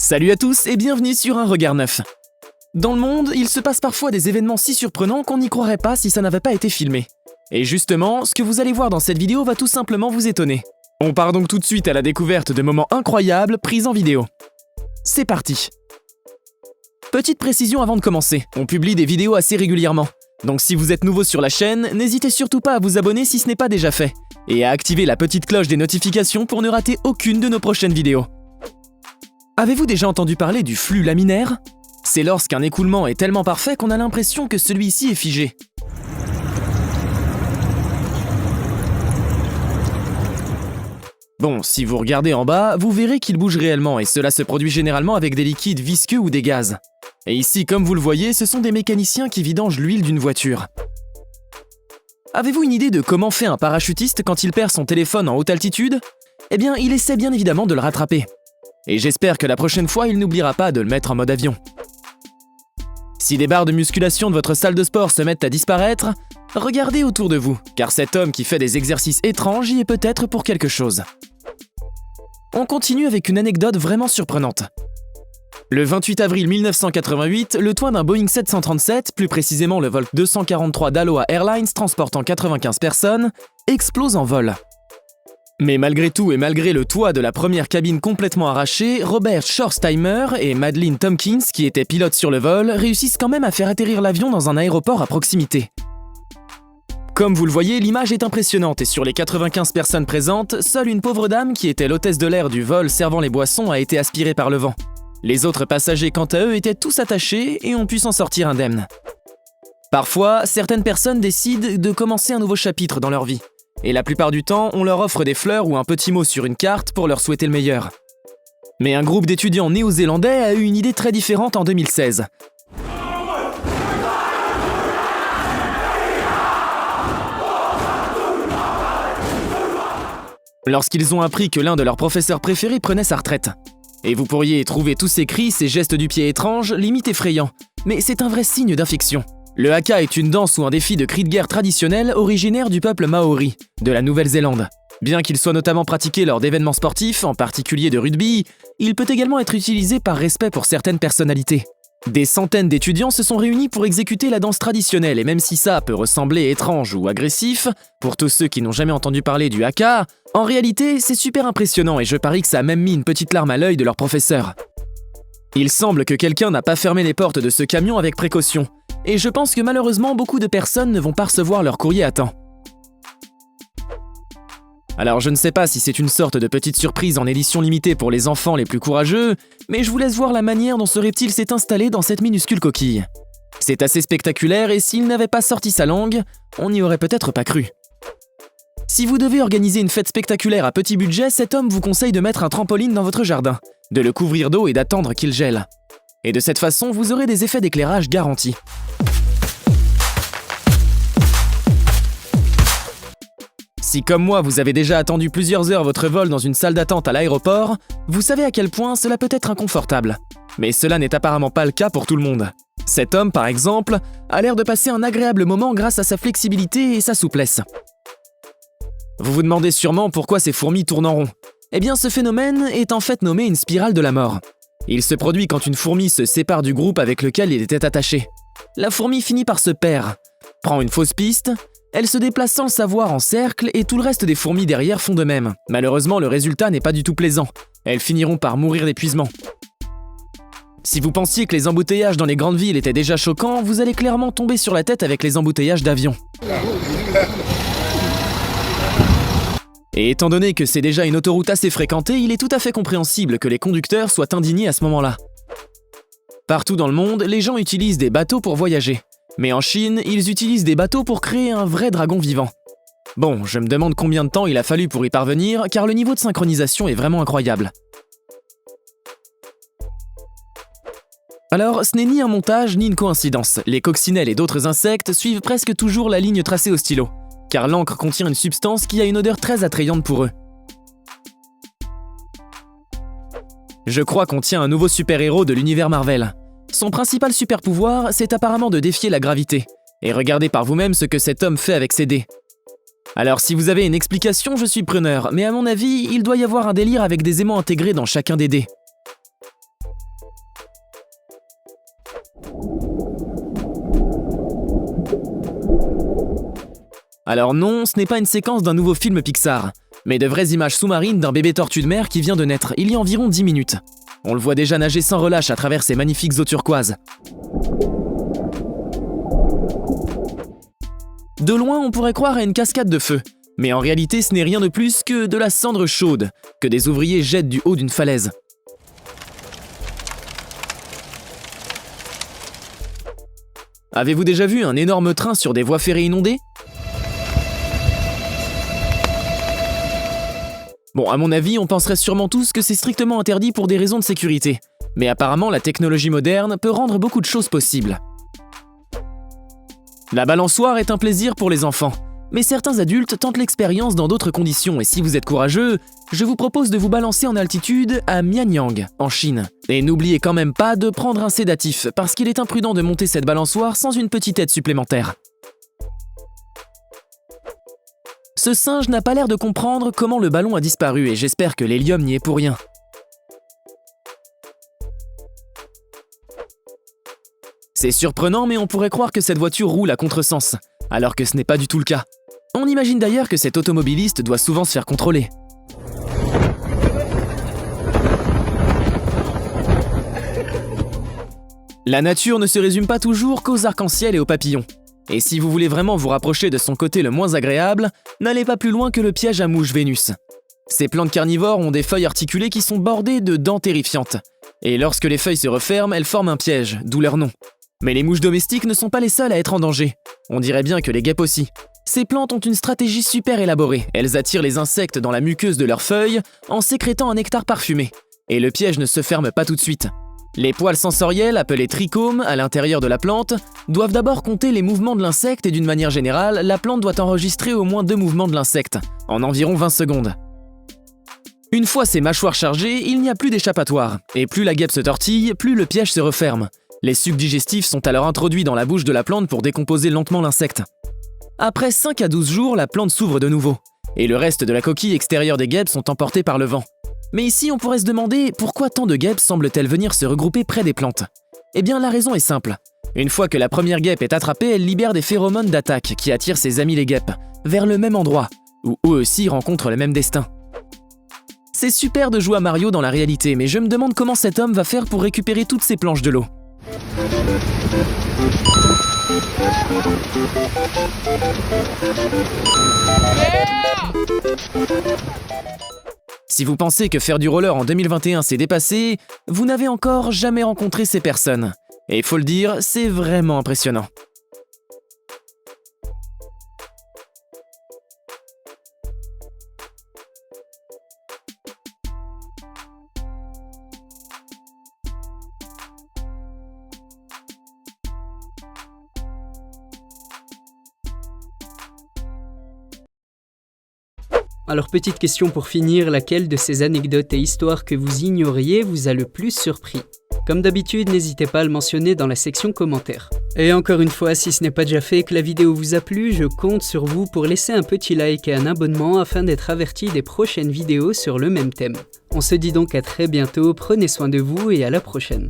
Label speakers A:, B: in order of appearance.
A: Salut à tous et bienvenue sur Un Regard Neuf. Dans le monde, il se passe parfois des événements si surprenants qu'on n'y croirait pas si ça n'avait pas été filmé. Et justement, ce que vous allez voir dans cette vidéo va tout simplement vous étonner. On part donc tout de suite à la découverte de moments incroyables pris en vidéo. C'est parti. Petite précision avant de commencer, on publie des vidéos assez régulièrement. Donc si vous êtes nouveau sur la chaîne, n'hésitez surtout pas à vous abonner si ce n'est pas déjà fait. Et à activer la petite cloche des notifications pour ne rater aucune de nos prochaines vidéos. Avez-vous déjà entendu parler du flux laminaire ? C'est lorsqu'un écoulement est tellement parfait qu'on a l'impression que celui-ci est figé. Bon, si vous regardez en bas, vous verrez qu'il bouge réellement et cela se produit généralement avec des liquides visqueux ou des gaz. Et ici, comme vous le voyez, ce sont des mécaniciens qui vidangent l'huile d'une voiture. Avez-vous une idée de comment fait un parachutiste quand il perd son téléphone en haute altitude ? Eh bien, il essaie bien évidemment de le rattraper. Et j'espère que la prochaine fois, il n'oubliera pas de le mettre en mode avion. Si des barres de musculation de votre salle de sport se mettent à disparaître, regardez autour de vous, car cet homme qui fait des exercices étranges y est peut-être pour quelque chose. On continue avec une anecdote vraiment surprenante. Le 28 avril 1988, le toit d'un Boeing 737, plus précisément le vol 243 d'Aloha Airlines transportant 95 personnes, explose en vol. Mais malgré tout et malgré le toit de la première cabine complètement arraché, Robert Schorsteimer et Madeleine Tompkins, qui étaient pilotes sur le vol, réussissent quand même à faire atterrir l'avion dans un aéroport à proximité. Comme vous le voyez, l'image est impressionnante et sur les 95 personnes présentes, seule une pauvre dame qui était l'hôtesse de l'air du vol servant les boissons a été aspirée par le vent. Les autres passagers, quant à eux, étaient tous attachés et ont pu s'en sortir indemnes. Parfois, certaines personnes décident de commencer un nouveau chapitre dans leur vie. Et la plupart du temps, on leur offre des fleurs ou un petit mot sur une carte pour leur souhaiter le meilleur. Mais un groupe d'étudiants néo-zélandais a eu une idée très différente en 2016. Lorsqu'ils ont appris que l'un de leurs professeurs préférés prenait sa retraite. Et vous pourriez trouver tous ces cris, ces gestes du pied étranges, limite effrayants. Mais c'est un vrai signe d'infection. Le haka est une danse ou un défi de cri de guerre traditionnel originaire du peuple maori, de la Nouvelle-Zélande. Bien qu'il soit notamment pratiqué lors d'événements sportifs, en particulier de rugby, il peut également être utilisé par respect pour certaines personnalités. Des centaines d'étudiants se sont réunis pour exécuter la danse traditionnelle et même si ça peut ressembler étrange ou agressif, pour tous ceux qui n'ont jamais entendu parler du haka, en réalité c'est super impressionnant et je parie que ça a même mis une petite larme à l'œil de leur professeur. Il semble que quelqu'un n'a pas fermé les portes de ce camion avec précaution. Et je pense que malheureusement, beaucoup de personnes ne vont pas recevoir leur courrier à temps. Alors je ne sais pas si c'est une sorte de petite surprise en édition limitée pour les enfants les plus courageux, mais je vous laisse voir la manière dont ce reptile s'est installé dans cette minuscule coquille. C'est assez spectaculaire et s'il n'avait pas sorti sa langue, on n'y aurait peut-être pas cru. Si vous devez organiser une fête spectaculaire à petit budget, cet homme vous conseille de mettre un trampoline dans votre jardin, de le couvrir d'eau et d'attendre qu'il gèle. Et de cette façon, vous aurez des effets d'éclairage garantis. Si comme moi, vous avez déjà attendu plusieurs heures votre vol dans une salle d'attente à l'aéroport, vous savez à quel point cela peut être inconfortable. Mais cela n'est apparemment pas le cas pour tout le monde. Cet homme, par exemple, a l'air de passer un agréable moment grâce à sa flexibilité et sa souplesse. Vous vous demandez sûrement pourquoi ces fourmis tournent en rond. Eh bien, ce phénomène est en fait nommé une spirale de la mort. Il se produit quand une fourmi se sépare du groupe avec lequel il était attaché. La fourmi finit par se perdre, prend une fausse piste, elle se déplace sans le savoir en cercle et tout le reste des fourmis derrière font de même. Malheureusement, le résultat n'est pas du tout plaisant. Elles finiront par mourir d'épuisement. Si vous pensiez que les embouteillages dans les grandes villes étaient déjà choquants, vous allez clairement tomber sur la tête avec les embouteillages d'avions. Et étant donné que c'est déjà une autoroute assez fréquentée, il est tout à fait compréhensible que les conducteurs soient indignés à ce moment-là. Partout dans le monde, les gens utilisent des bateaux pour voyager. Mais en Chine, ils utilisent des bateaux pour créer un vrai dragon vivant. Bon, je me demande combien de temps il a fallu pour y parvenir, car le niveau de synchronisation est vraiment incroyable. Alors, ce n'est ni un montage ni une coïncidence. Les coccinelles et d'autres insectes suivent presque toujours la ligne tracée au stylo. Car l'encre contient une substance qui a une odeur très attrayante pour eux. Je crois qu'on tient un nouveau super-héros de l'univers Marvel. Son principal super-pouvoir, c'est apparemment de défier la gravité. Et regardez par vous-même ce que cet homme fait avec ses dés. Alors si vous avez une explication, je suis preneur, mais à mon avis, il doit y avoir un délire avec des aimants intégrés dans chacun des dés. Alors non, ce n'est pas une séquence d'un nouveau film Pixar, mais de vraies images sous-marines d'un bébé tortue de mer qui vient de naître il y a environ 10 minutes. On le voit déjà nager sans relâche à travers ces magnifiques eaux turquoises. De loin, on pourrait croire à une cascade de feu, mais en réalité ce n'est rien de plus que de la cendre chaude, que des ouvriers jettent du haut d'une falaise. Avez-vous déjà vu un énorme train sur des voies ferrées inondées ? Bon, à mon avis, on penserait sûrement tous que c'est strictement interdit pour des raisons de sécurité. Mais apparemment, la technologie moderne peut rendre beaucoup de choses possibles. La balançoire est un plaisir pour les enfants, mais certains adultes tentent l'expérience dans d'autres conditions et si vous êtes courageux, je vous propose de vous balancer en altitude à Mianyang, en Chine. Et n'oubliez quand même pas de prendre un sédatif, parce qu'il est imprudent de monter cette balançoire sans une petite aide supplémentaire. Ce singe n'a pas l'air de comprendre comment le ballon a disparu et j'espère que l'hélium n'y est pour rien. C'est surprenant, mais on pourrait croire que cette voiture roule à contresens, alors que ce n'est pas du tout le cas. On imagine d'ailleurs que cet automobiliste doit souvent se faire contrôler. La nature ne se résume pas toujours qu'aux arcs-en-ciel et aux papillons. Et si vous voulez vraiment vous rapprocher de son côté le moins agréable, n'allez pas plus loin que le piège à mouche Vénus. Ces plantes carnivores ont des feuilles articulées qui sont bordées de dents terrifiantes. Et lorsque les feuilles se referment, elles forment un piège, d'où leur nom. Mais les mouches domestiques ne sont pas les seules à être en danger. On dirait bien que les guêpes aussi. Ces plantes ont une stratégie super élaborée. Elles attirent les insectes dans la muqueuse de leurs feuilles en sécrétant un nectar parfumé. Et le piège ne se ferme pas tout de suite. Les poils sensoriels, appelés trichomes, à l'intérieur de la plante, doivent d'abord compter les mouvements de l'insecte et d'une manière générale, la plante doit enregistrer au moins 2 mouvements de l'insecte, en environ 20 secondes. Une fois ces mâchoires chargées, il n'y a plus d'échappatoire, et plus la guêpe se tortille, plus le piège se referme. Les sucs digestifs sont alors introduits dans la bouche de la plante pour décomposer lentement l'insecte. Après 5 à 12 jours, la plante s'ouvre de nouveau, et le reste de la coquille extérieure des guêpes sont emportés par le vent. Mais ici, on pourrait se demander pourquoi tant de guêpes semblent-elles venir se regrouper près des plantes ? Eh bien, la raison est simple. Une fois que la première guêpe est attrapée, elle libère des phéromones d'attaque qui attirent ses amis les guêpes, vers le même endroit, où eux aussi rencontrent le même destin. C'est super de jouer à Mario dans la réalité, mais je me demande comment cet homme va faire pour récupérer toutes ces planches de l'eau. Si vous pensez que faire du roller en 2021 c'est dépassé, vous n'avez encore jamais rencontré ces personnes. Et il faut le dire, c'est vraiment impressionnant.
B: Alors petite question pour finir, laquelle de ces anecdotes et histoires que vous ignoriez vous a le plus surpris ? Comme d'habitude, n'hésitez pas à le mentionner dans la section commentaires. Et encore une fois, si ce n'est pas déjà fait et que la vidéo vous a plu, je compte sur vous pour laisser un petit like et un abonnement afin d'être averti des prochaines vidéos sur le même thème. On se dit donc à très bientôt, prenez soin de vous et à la prochaine.